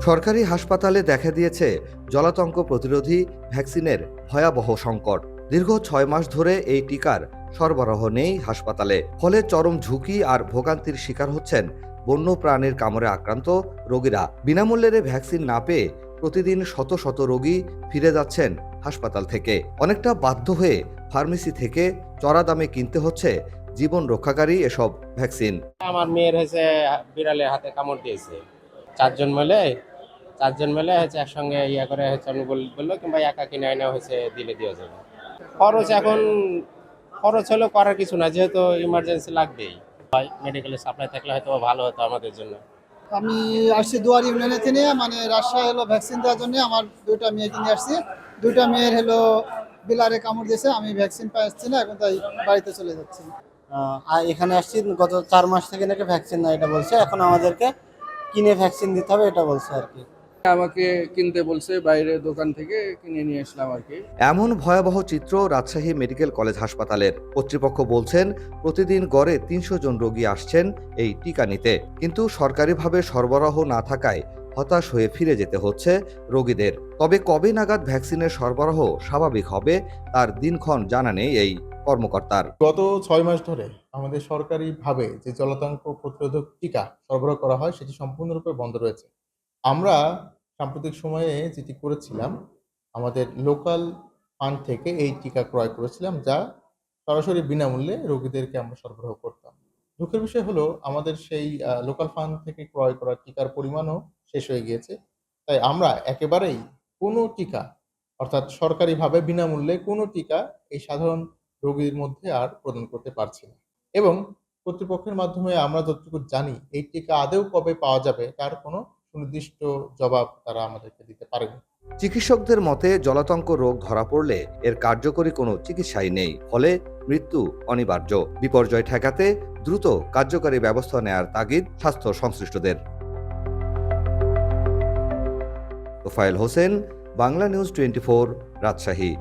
সরকারি হাসপাতালে দেখা দিয়েছে জলাতঙ্ক প্রতিরোধী ভ্যাকসিনের ভয়াবহ সংকট। দীর্ঘ 6 মাস ধরে এই টিকার সরবরাহ নেই হাসপাতালে। ফলে চরম ঝুঁকি আর ভোগান্তির শিকার হচ্ছেন বন্য প্রাণীর কামড়ে আক্রান্ত রোগীরা। বিনামূল্যে ভ্যাকসিন না পেয়ে প্রতিদিন শত শত রোগী ফিরে যাচ্ছেন হাসপাতাল থেকে। অনেকটা বাধ্য হয়ে ফার্মেসি থেকে চড়া দামে কিনতে হচ্ছে জীবন রক্ষাকারী এসব ভ্যাকসিন। আমার মেয়ের হয়েছে বিড়ালের হাতে কামড় দিয়েছে। চারজন মিলে হচ্ছে একসঙ্গে ইয়া করে হচ্ছে আমি বললো কিংবা একা কিনে আইনা হচ্ছে দিলে দিয়ে যাবে। খরচ হলো করার কিছু না, যেহেতু ইমার্জেন্সি লাগবেই। মেডিকেলের সাপ্লাই থাকলে হয়তো ভালো হতো আমাদের জন্য। আমি আসছি দুয়ার ইউনিয়নে থেকে, মানে রাজশাহী হলো ভ্যাকসিন দেওয়ার জন্য। আমার দুইটা মেয়েকে নিয়ে আসছি। দুইটা মেয়ের হলো বিলারে কামড় দিয়েছে, আমি ভ্যাকসিন পাচ্ছি না, এখন তাই বাড়িতে চলে যাচ্ছি। এখানে আসছি গত 4 মাস থেকে নাকি ভ্যাকসিন না এটা বলছে, এখন আমাদেরকে কিনে ভ্যাকসিন দিতে হবে এটা বলছে আর কি। আমাকে কিনতে বলছে, বাইরে দোকান থেকে কিনে নিয়ে আসলাম আর কি। এমন ভয়াবহ চিত্র রাজশাহী মেডিকেল কলেজ হাসপাতালের। কর্তৃপক্ষ বলছেন প্রতিদিন গড়ে 300 জন রোগী আসছেন এই টিকা নিতে, কিন্তু সরকারিভাবে সরবরাহ না থাকায় হতাশ হয়ে ফিরে যেতে হচ্ছে রোগীদের। তবে কবে নাগাদ ভ্যাকসিনের সরবরাহ স্বাভাবিক হবে তার দিনক্ষণ জানা নেই এই কর্মকর্তার। গত 6 মাস ধরে আমাদের সরকারিভাবে যে জলাতঙ্ক প্রতিরোধক টিকা সরবরাহ করা হয় সেটি সম্পূর্ণরূপে বন্ধ রয়েছে। আমরা সাম্প্রতিক সময়ে যেটি করেছিলাম, আমাদের লোকাল ফান্ড থেকে এই টিকা ক্রয় করেছিলাম, যা সরাসরি বিনামূল্যে রোগীদেরকে আমরা সরবরাহ করতাম। দুঃখের বিষয় হলো আমাদের সেই লোকাল ফান্ড থেকে ক্রয় করা টিকার পরিমাণও শেষ হয়ে গিয়েছে। তাই আমরা একেবারেই কোনো টিকা, অর্থাৎ সরকারিভাবে বিনামূল্যে কোনো টিকা এই সাধারণ রোগীর মধ্যে আর প্রদান করতে পারছি না। এবং কর্তৃপক্ষের মাধ্যমে আমরা যতটুকু জানি এই টিকা আদৌ কবে পাওয়া যাবে তার কোনো সুনির্দিষ্ট জবাব তারা আমাদেরকে দিতে পারেনি। চিকিৎসকদের মতে জলাতঙ্ক রোগ ধরা পড়লে এর কার্যকরী কোনো চিকিৎসাই নেই, ফলে মৃত্যু অনিবার্য। বিপর্যয় ঠেকাতে দ্রুত কার্যকরী ব্যবস্থা নেয়ার তাগিদ স্বাস্থ্য সংশ্লিষ্টদের। তোফায়েল হোসেন, বাংলা নিউজ 24, রাজশাহী।